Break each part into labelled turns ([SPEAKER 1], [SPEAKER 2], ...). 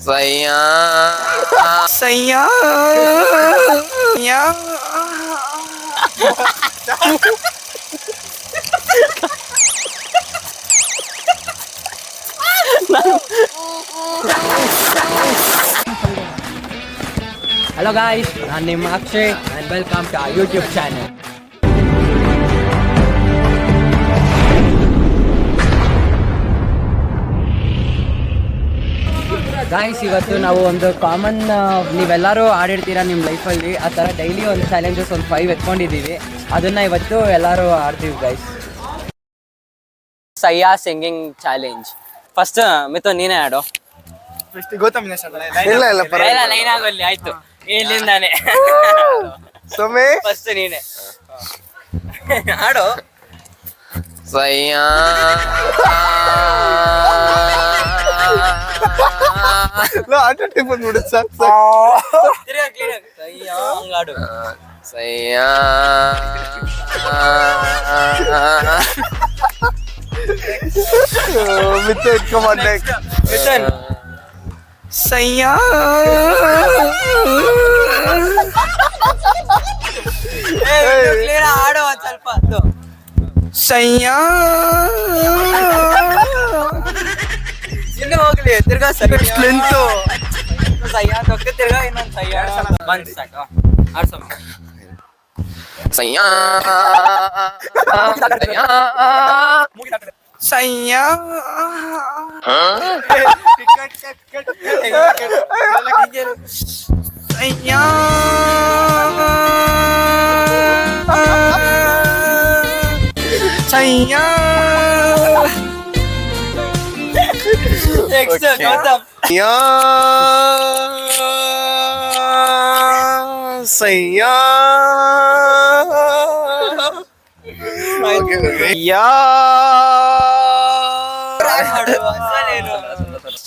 [SPEAKER 1] ಸಯ್ಯಾ ಸಯ್ಯಾ
[SPEAKER 2] Hello guys, ನಾನು ನಿಮ್ಮ Akshay and welcome to our YouTube channel. Guys, ಇವತ್ತು ನಾವು ಒಂದು ಕಾಮನ್ ನೀವೆಲ್ಲರೂ ಆಡಿರ್ತೀರಾ ನಿಮ್ಮ ಲೈಫಲ್ಲಿ. ಆ ಥರ ಡೈಲಿ ಒಂದು ಚಾಲೆಂಜಸ್ ಒಂದು 5 ಎತ್ಕೊಂಡಿದ್ದೀವಿ. ಅದನ್ನು ಇವತ್ತು ಎಲ್ಲರೂ ಆಡ್ತೀವಿ guys. Saiyaan singing challenge. First Mithun ನೀನೇ ಆಡೋ. ಲೈನ್ ಆಗೋಲ್ಲಿ ಆಯ್ತು. ಇಲ್ಲಿಂದಾನೆ ಫಸ್ಟ್ ನೀನೆ ಆಡೋ.
[SPEAKER 1] ಸಯ್ಯಾ
[SPEAKER 2] ಆಡು.
[SPEAKER 1] ಸಯ್ಯಾ
[SPEAKER 2] ಮಿಥುನ್
[SPEAKER 1] ಸಯ್ಯಾ
[SPEAKER 2] ಆಡೋ ಒಂದ್ ಸ್ವಲ್ಪ.
[SPEAKER 1] ಸಯ್ಯಾ
[SPEAKER 2] ಇನ್ನು ಹೋಗ್ಲಿ ತಿರ್ಗಾ ಸ್ಲೆಂತು ಸಯ್ಯಾ ಹೋಗ್ತೇ. ತಿರ್ಗಾ ಇನ್ನೊಂದು ಸಯ್ಯಾ ಬಂದ್ ಸಾಕು. ಆಡ್ಸೋ.
[SPEAKER 1] ಸಯ್ಯಾ ಸಯ್ಯಾ ಸಯ್ಯಾ ಸಯ್ಯಾ
[SPEAKER 2] ನೆಕ್ಸ್ಟ್ ಗೌತಮ್.
[SPEAKER 1] ಸಯ್ಯಾ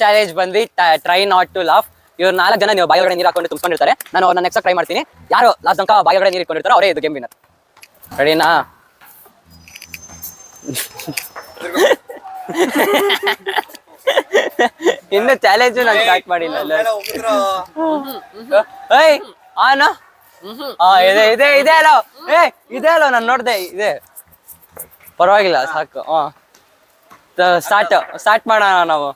[SPEAKER 2] ಚಾಲೆಂಜ್ ಬಂದ್ವಿ ಟ್ರೈ ನಾಟ್ ಟು ಲಾಫ್. ಇವ್ರು 4 ಜನ ನೀವು ಬಾಯಿಯೊಳಗಡೆ ನೀರು ಹಾಕೊಂಡು ತುಂಬಿಕೊಂಡಿರ್ತಾರೆ. ನಾನು ಅವ್ರನ್ನ ನೆಕ್ಸ್ಟ್ ಟ್ರೈ ಮಾಡ್ತೀನಿ. ಯಾರು ಲಾಸ್ಟ್ ತನಕ ಬಾಯಿಯೊಳಗಡೆ ನೀರು ಇಟ್ಕೊಂಡಿರ್ತಾರೋ ಅವರೇ ಇದು ಗೇಮ್ ವಿನ್ನರ್. ರೆಡಿನಾ? ಇನ್ನು ಚಾಲೆಂಜ್ ನಾನು ಸ್ಟಾರ್ಟ್ ಮಾಡಿಲ್ಲ. ಏಯ್ ಆನ ಇದೆ ಇದೆ ಇದೆ ಅಲ್ಲ. ಇದೆ ಅಲ್ಲ, ನಾನು ನೋಡ್ದೆ. ಇದೆ ಪರವಾಗಿಲ್ಲ, ಸಾಕು. ಸ್ಟಾರ್ಟ್ ಮಾಡೋಣ ನಾವು.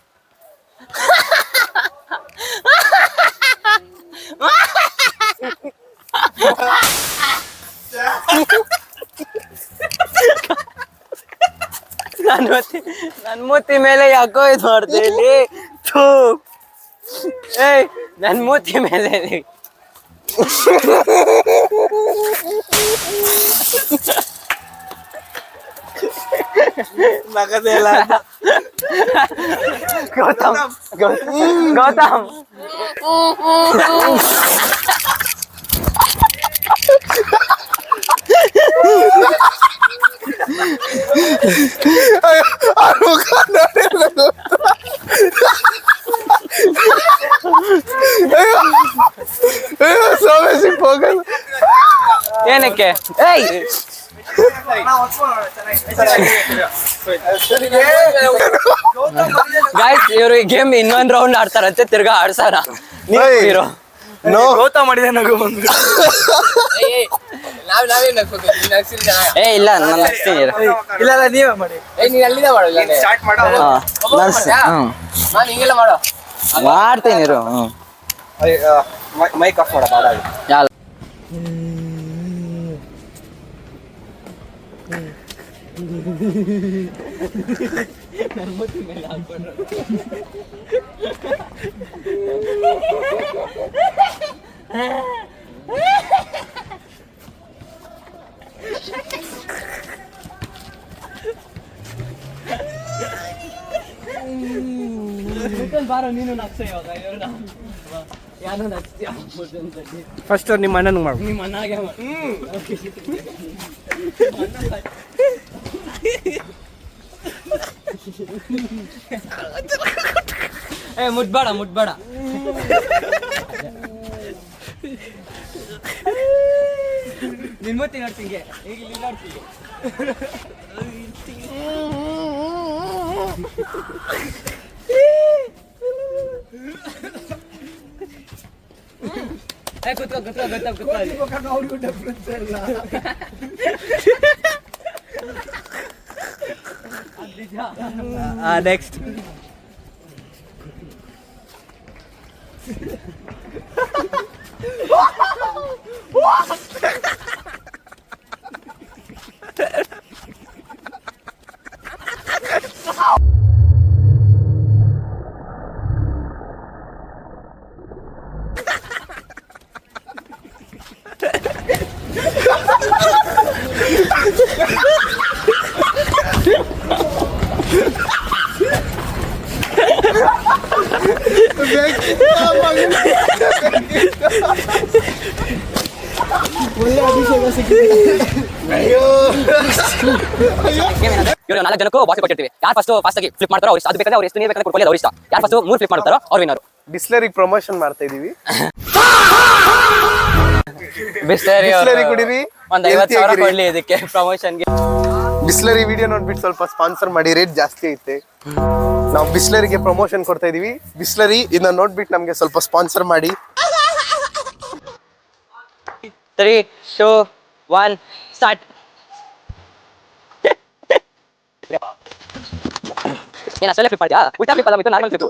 [SPEAKER 2] ನನ್ ಮೂತಿ ಮೇಲೆ ಯಾಕೋ ಇದು ಮಾಡ್ತೀನಿ. ಏಯ್ ನನ್ ಮೂತಿ ಮೇಲೆ ಗೌತಮ್ ಗೌತಮ್ ಏನಕ್ಕೆ? ಏಯ್ ಗಾಯ್ಸ್, ಇವರು ಈ ಗೇಮ್ ಇನ್ನೊಂದ್ ರೌಂಡ್ ಆಡ್ತಾರಂತೆ. ತಿರ್ಗಾ ಆಡ್ಸಾರ. ನೀರು
[SPEAKER 1] ಗೌತಮ್ ಮಾಡಿದೆ ನಗು ಬಂದು.
[SPEAKER 2] ಏ ಇಲ್ಲ, ನಾನು ನಗ್ಸ್ತೀನಿ.
[SPEAKER 1] ಇಲ್ಲ ನೀವೇ ಮಾಡಿ. ಸ್ಟಾರ್ಟ್ ಮಾಡೋ.
[SPEAKER 2] ನಾನು ಹಿಂಗೆಲ್ಲ ಮಾಡೋ ಮಾಡ್ತೀನಿ.
[SPEAKER 1] ಮೈಕ್ ಆಫ್ ಮಾಡೋ.
[SPEAKER 2] ನನ್ನ ಮೂತಿ ಮೇಲೆ ಹಾಕ್ಕೊಂಡ್ರು. ಬಾರೋ ನೀನು ನಗ್ಸ. ಇವಾಗ ಯಾರು ನಗ್ಸ್ತೀಯ?
[SPEAKER 1] ಫಸ್ಟ್ ನಿಮ್ಮ ಅಣ್ಣನಿಗೆ ಮಾಡು.
[SPEAKER 2] ನಿಮ್ಮ ಅಣ್ಣಗೆ ಮುಟ್ಬೇಡ ಮುಟ್ಬೇಡ. ನಿನ್ ಮೂತಿ ನೋಡ್ತಿಂಗೆ ಈಗ ಇಲ್ಲಿ ನೋಡ್ತಿಂಗೆ. ನೆಕ್ಸ್ಟ್ ಇವರು 4 ಜನಕ್ಕೂ ಬಾಕ್ಸ್ ಕೊಟ್ಟಿರ್ತೀವಿ. ಯಾರು ಫಾಸ್ಟ್ ಆಗಿ ಫ್ಲಿಪ್ ಮಾಡ್ತಾರೋ ಅವ್ರು ಇಷ್ಟ. ಅದು ಬೇಕಾದ್ರೆ ಅವ್ರು ಎಷ್ಟು ನೀರು ಬೇಕಾದ್ರೆ ಕೊಡ್ಕೊಳ್ಳಿ, ಅವ್ರು ಇಷ್ಟ. ಯಾರು ಫಸ್ಟ್ 3 ಫ್ಲಿಪ್ ಮಾಡ್ತಾರೋ ಅವ್ರು ವಿನ್ನರು.
[SPEAKER 1] ಬಿಸ್ಲರಿಗೆ ಪ್ರಮೋಷನ್ ಮಾಡ್ತಾ ಇದೀವಿ.
[SPEAKER 2] ಬಿಸ್ಲರಿ
[SPEAKER 1] ಕುಡಿರಿ,
[SPEAKER 2] ಒಂದು 50,000 ಕೊಡ್ಲಿ ಇದಕ್ಕೆ ಪ್ರಮೋಷನ್ಗೆ.
[SPEAKER 1] ಬಿಸ್ಲರಿ ವಿಡಿಯೋ ನೋಡ್ಬಿಟ್ಟು ಸ್ವಲ್ಪ ಸ್ಪಾನ್ಸರ್ ಮಾಡಿ, ರೇಟ್ ಜಾಸ್ತಿ ಐತೆ. ನಾವು ಬಿಸ್ಲರಿಗೆ ಪ್ರಮೋಷನ್ ಕೊಡ್ತಾ ಇದೀವಿ. ಬಿಸ್ಲರಿ ಇದನ್ನ ನೋಡ್ಬಿಟ್ಟು ನಮ್ಗೆ ಸ್ವಲ್ಪ ಸ್ಪಾನ್ಸರ್ ಮಾಡಿ.
[SPEAKER 2] 3, 2, 1 ಸ್ಟಾರ್ಟ್. ಏನು ಅಷ್ಟಲ್ಲೇ ಫ್ಲಿಪ್ ಮಾಡ್ತೀಯಾ? ಉಲ್ಟಾ ಫ್ಲಿಪ್ ಅಲ್ಲ, ಇದು ನಾರ್ಮಲ್ ಫ್ಲಿಪ್.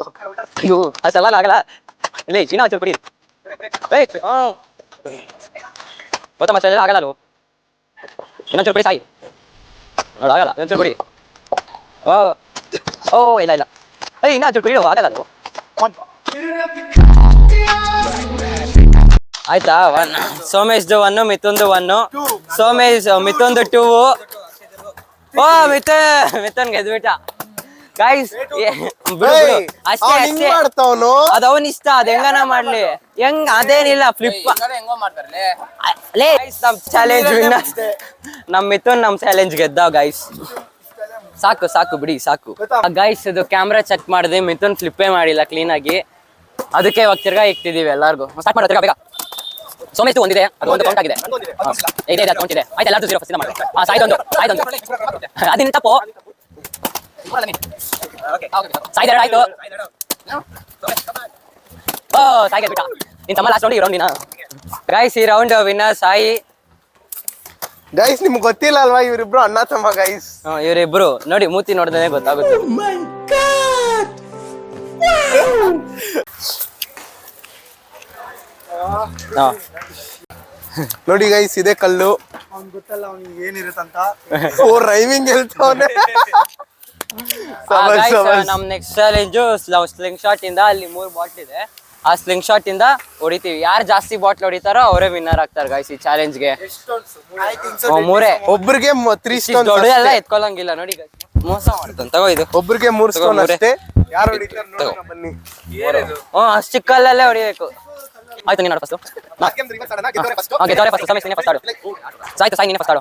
[SPEAKER 2] ಅಯ್ಯೋ ಅಷ್ಟೆಲ್ಲ ಆಗಲ್ಲ. ಇಲ್ಲೇ ಚೀನಾ ಒಂಚೂರು ಕೊಡಿ. ಗೊತ್ತಾ ಮಸಾಲೆ ಆಗಲ್ಲ ಅದು. ಇನ್ನೊಂಚೂರು ಕೊಡಿ ಸಾಯಿ. ನೋಡು ಆಗಲ್ಲ, ಇನ್ನೊಂಚೂರು ಕೊಡಿ. ಓ ಇಲ್ಲ ಇನ್ನೂ ಒಂಚೂರು ಕೊಡಿ, ಆಗಲ್ಲ ಅದು. ಆಯ್ತಾ? 1 ಸೋಮೇಶ್ದು 1, ಮಿಥುನ್ದು 1. ಸೋಮೇಶ್ ಮಿಥುನ್ದು 2. ಓ ಮಿಥುನ್ ಗೆದ್ಬಿಟ್ಟ ಗೈಸ್. ಅಷ್ಟೇ ಅದ ಅವನ್ ಇಷ್ಟ, ಅದ್ ಹೆಂಗನ ಮಾಡ್ಲಿ, ಹೆಂಗ್ ಅದೇನಿಲ್ಲ ಫ್ಲಿಪ್. ನಮ್ ಚಾಲೆಂಜ್ ವಿನ್ನರ್ ನಮ್ ಮಿಥುನ್ ನಮ್ ಚಾಲೆಂಜ್ ಗೆದ್ದಾವ್ ಗೈಸ್. ಸಾಕು ಬಿಡಿ ಸಾಕು ಗೈಸ್. ಇದು ಕ್ಯಾಮ್ರಾ ಚೆಕ್ ಮಾಡಿದೆ, ಮಿಥುನ್ ಫ್ಲಿಪ್ಪೇ ಮಾಡಿಲ್ಲ ಕ್ಲೀನ್ ಆಗಿ. ಅದಕ್ಕೆ ಇವಾಗ ತಿರ್ಗಾ ಇಕ್ತಿದೀವಿ ಎಲ್ಲಾರ್ಗು. ಸ್ಟಾರ್ಟ್ ಮಾಡೋ ತಿರ್ಗಾ ಬೇಗ. ಸೋಮೇಶ್ದು ಒಂದಿದೆ, ಅದು ಒಂದು ಕೌಂಟ್ ಆಗಿದೆ. ಇದೆ ಕೌಂಟ್ ಇದೆ. ಆಯ್ತು, ಎಲ್ಲಾರ್ದು 0 ಫಸ್ಟ್ ಮಾಡಿ. ಸಾಯ್ದೊಂದು ಅದಿನ್ ತಪ್ಪು. ಸಾಯ್ದು 2 ಆಯ್ತು. ಓ ಸಾಯಿ ಗೆದ್ಬಿಟ್ಟ. ನಿನ್ ತಮ್ಮ ಲಾಸ್ಟ್ ರೌಂಡ್ ಈ ರೌಂಡಿನ ಗೈಸ್. ಈ ರೌಂಡ್ ವಿನ್ನರ್ ಸಾಯಿ
[SPEAKER 1] ಗೈಸ್. ನಿಮ್ಗೆ ಗೊತ್ತಿಲ್ಲ ಅಲ್ವಾ ಇವರಿಬ್ರು ಅಣ್ಣ ತಮ್ಮ ಗೈಸ್.
[SPEAKER 2] ಇವರಿಬ್ರು ನೋಡಿ, ಮೂತಿ ನೋಡಿದ್ರೆ ಗೊತ್ತಾಗುತ್ತೆ.
[SPEAKER 1] ನೋಡಿ ಗೈಸ್, ಇದೇ ಕಲ್ಲು. ಗೊತ್ತಲ್ಲ ಅವ್ನಿಗೆ ಏನಿರುತ್ತಂತ. ಓ ರೈಮಿಂಗ್ ಹೇಳ್ತಾವನೆ.
[SPEAKER 2] ನಮ್ ನೆಕ್ಸ್ಟ್ ಚಾಲೆಂಜು ಸ್ಲಿಂಗ್ ಶಾಟ್ ಇಂದ. ಅಲ್ಲಿ 3 ಬಾಟ್ಲ್ ಇದೆ, ಆ ಸ್ಲಿಂಗ್ ಶಾಟ್ ಇಂದ ಹೊಡಿತೀವಿ. ಯಾರು ಜಾಸ್ತಿ ಬಾಟ್ಲ್ ಹೊಡಿತಾರೋ ಅವರೇ ವಿನ್ನರ್ ಆಗ್ತಾರೆ ಗೈಸ್ ಈ ಚಾಲೆಂಜ್ಗೆ. 3
[SPEAKER 1] ಒಬ್ರಿಗೆ 3 ಸ್ಟೋನ್
[SPEAKER 2] ಎಲ್ಲ ಎತ್ಕೊಳಂಗಿಲ್ಲ ನೋಡಿ ಗೈಸ್. ಮೋಸ ಮಾಡ್ತಾನೆ. ತಗೋ ಇದು
[SPEAKER 1] ಒಬ್ರಿಗೆ 3 ಸ್ಟೋನ್ ಅಷ್ಟೇ. ಯಾರು ಹೊಡಿತಾರೆ ನೋಡೋಣ ಬನ್ನಿ.
[SPEAKER 2] ಅಷ್ಟು ಚಿಕ್ಕಲ್ಲೇ ಹೊಡಿಬೇಕು. ಆಯ್ತು, ನೀನು ಫಸ್ಟ್. ಗೆದ್ದವರೇ ಫಸ್ಟ್. ಸಮೇಶ್ ನೀನೇ ಫಸ್ಟ್ ಆಡು. ಸಾಯ್ತು ಸಾಯಿ, ನೀನೇ ಫಸ್ಟ್ ಆಡು.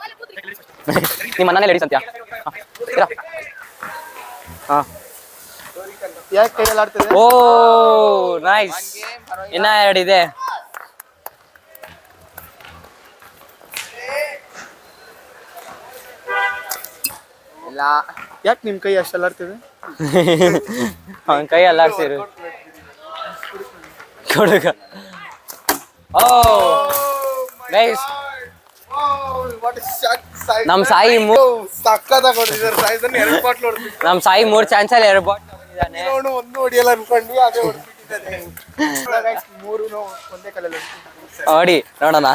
[SPEAKER 2] ನಿಮ್ಮ ಮನೇಲಿ ಲೇಡೀಸ್ ಅಂತ್ಯಾ?
[SPEAKER 1] ಯಾಕೆ ಕೈಯಲ್ಲಿ ಆಡ್ತಿದೆ?
[SPEAKER 2] ಓ ನೈಸ್. ಇನ್ನ 2 ಇದೆ.
[SPEAKER 1] ಇಲ್ಲ, ಯಾಕೆ ನಿಮ್ ಕೈ ಅಷ್ಟೆಲ್ಲ ಆಡ್ತಿದೆ?
[SPEAKER 2] ಅವನ ಕೈ ಅಲ್ಲಾಡ್ಸಿರು ಕೊಡುಗ. ಓ ಗೈಸ್, ನಮ್ ಸಾಯಿ ನಮ್ ಸಾಯಿ 3 ಚಾನ್ಸ್ ಅಲ್ಲಿ 2 ಬಾಟ್ ಹೊಡಿದಾನೆ.
[SPEAKER 1] ಒಂದು ಹೊಡಿಯಲ್ಲ ಅನ್ಕೊಂಡ್ವಿ, ಅದೇ ಹೊಡಿತಿದ್ದಾನೆ.
[SPEAKER 2] ಹೊಡಿ ನೋಡೋಣ.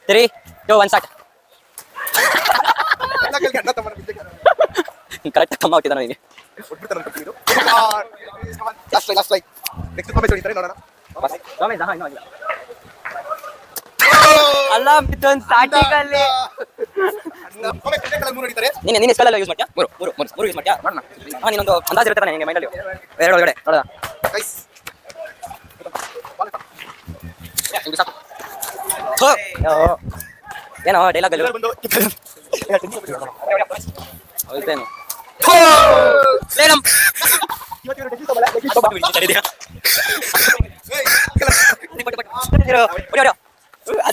[SPEAKER 2] 3, 2, 1 ಸ್ಟಾರ್ಟ್. ಕರೆಕ್ಟ್ ಕಮ್ಮ ಆಗ್ತಿದ್ದ ನನಗೆ. ಅಲ್ಲ ಮಿಥುನ್ ಸ್ಟಾರ್ಟಿಂಗ್ ಅಲ್ಲಿ ನೀನು ಸ್ಪೆಲ್ ಯೂಸ್ ಮಾಡ್ತೀಯಾ? 3 ಯೂಸ್ ಮಾಡ್ತೀಯಾ? ನೀನೊಂದು ಅಂದಾಜು ಇರುತ್ತೆ ನನಗೆ ಮೈಂಡಲ್ಲಿ. 2 ಒಳಗಡೆ ನೋಡೋಣ. ಏನೋ ಡೈಲಾಗ್ ಅಲ್ಲಿ ಹೋಯ್ತೇನು?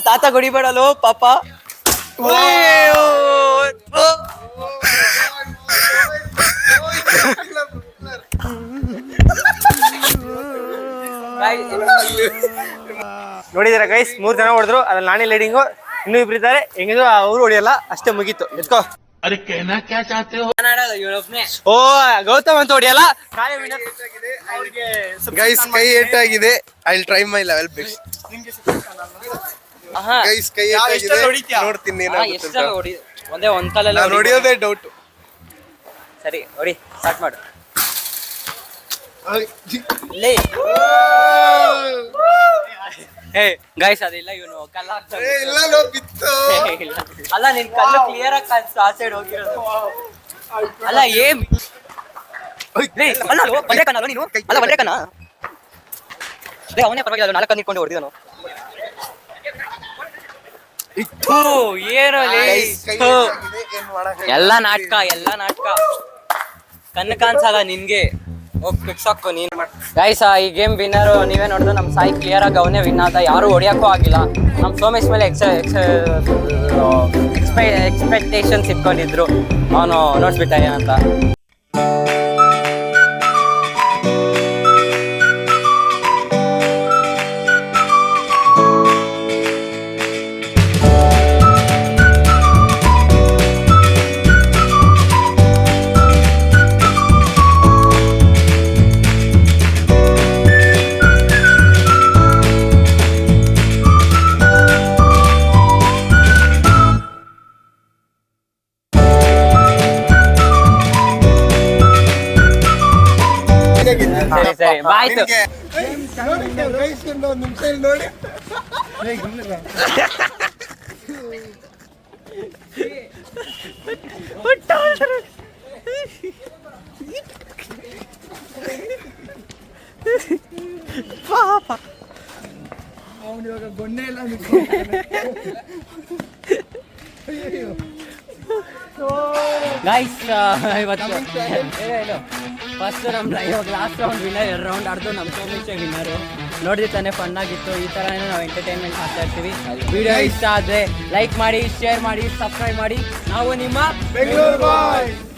[SPEAKER 2] ತಾತ ಗುಡಿಬೇಡಲು ಪಾಪ.
[SPEAKER 3] ನೋಡಿದಿರ ಗೈಸ್ 3 ಜನ ಹೊಡೆದ್ರು ಅದ್ರಲ್ಲಿ ನಾನೇ ಲೀಡಿಂಗು, ಇನ್ನೂ ಇಬ್ರು ಇದ್ದಾರೆ. ಹೆಂಗಿದ್ರು ಅವ್ರು ಹೊಡಿಯಲ್ಲ, ಅಷ್ಟೇ ಮುಗೀತು. ಎತ್ಕೋ. ಓ ಗೌತಮ್ ಅಂತ ಹೊಡಿಯಲ್ಲ.
[SPEAKER 1] ಗೈಸ್ ಕೈ ಏಟಾಗಿದೆ. I will try my level best. Guys ಕೈ ಏಟಾಗಿದೆ, ನೋಡ್ತೀನಿ ಏನಾಗುತ್ತೆ ಅಂತ.
[SPEAKER 2] ಒಂದೇ ಒಂದ್ ಕಾಲಲ್ಲಿ
[SPEAKER 1] ನಾನು ಹೊಡಿಯೋದೇ ಡೌಟ್.
[SPEAKER 2] ಸರಿ ಹೊಡಿ, ಸ್ಟಾರ್ಟ್ ಮಾಡು. ಲೇ ಹೇ ಗೈಸ್ ಅದಿಲ್ಲ, ಇವನು ಕಲ್ಲ ಅಲ್ಲ, ನಿನ್ ಕಲ್ಲು ಕ್ಲಿಯರ್ ಆಗಿ ಕಾಣಿಸ್ತು ಆ ಸೈಡ್ ಹೋಗಿರೋದು. ಅಲ್ಲ ಏನ್ ಅಲ್ಲ ಬಂದ್ರೆ ಕಣ್ಣ ನೀನು, ಅಲ್ಲ ಬಂದ್ರೆ ಕಣ್ಣ ಅವನೇ ಪರವಾಗಿಲ್ಲ, 4 ನಿಂತ್ಕೊಂಡು ಹೊಡೆದಿದ್ದಾನು. ಏನೋ ಎಲ್ಲ ನಾಟಕ ಕಣ್ಣು ಕಾಣಿಸಲ್ಲ ನಿನ್ಗೆ. ಹೋಗಿ ಫಿಕ್ಸ್ ಹಾಕೋ ನೀನ್. ಗೈಸ್ ಈ ಗೇಮ್ ವಿನ್ನರ್ ನೀವೇ ನೋಡಿದ್ರು, ನಮ್ಮ ಸಾಯಿ ಕ್ಲಿಯರ್ ಆಗಿ ಅವನೇ ವಿನ್ ಆದ, ಯಾರು ಹೊಡಿಯೋಕ್ಕೂ ಆಗಿಲ್ಲ. ನಮ್ಮ ಸೋಮೇಶ್ ಮೇಲೆ ಎಕ್ಸ್ಪೆಕ್ಟೇಷನ್ಸ್ ಇಟ್ಕೊಂಡಿದ್ರು, ಅವನು ನೋಡ್ಬಿಟ್ಟ ಏನಂತ. ಸರಿ ಬಾಯ್ತು.
[SPEAKER 1] ನೋಡಿ
[SPEAKER 2] ಗೈಸ್ ಇವತ್ತು ಫಸ್ಟ್ ನಮ್ಮ ಇವಾಗ ಲಾಸ್ಟ್ ರೌಂಡ್ ವಿನ್ನರ್, 2 ರೌಂಡ್ ಆಡ್ದು ನಮ್ಮ ಸೋಮೇಶ್ ವಿನ್ನರು. ನೋಡಿದ್ರೆ ತಾನೇ ಫನ್ ಆಗಿತ್ತು. ಈ ಥರ ನಾವು ಎಂಟರ್ಟೈನ್ಮೆಂಟ್ ಮಾಡ್ತಾ ಇರ್ತೀವಿ. ವಿಡಿಯೋ ಇಷ್ಟ ಆದರೆ ಲೈಕ್ ಮಾಡಿ, ಶೇರ್ ಮಾಡಿ, ಸಬ್ಸ್ಕ್ರೈಬ್ ಮಾಡಿ. ನಾವು ನಿಮ್ಮ
[SPEAKER 1] ಬೆಂಗಳೂರು ಬಾಯ್ಸ್.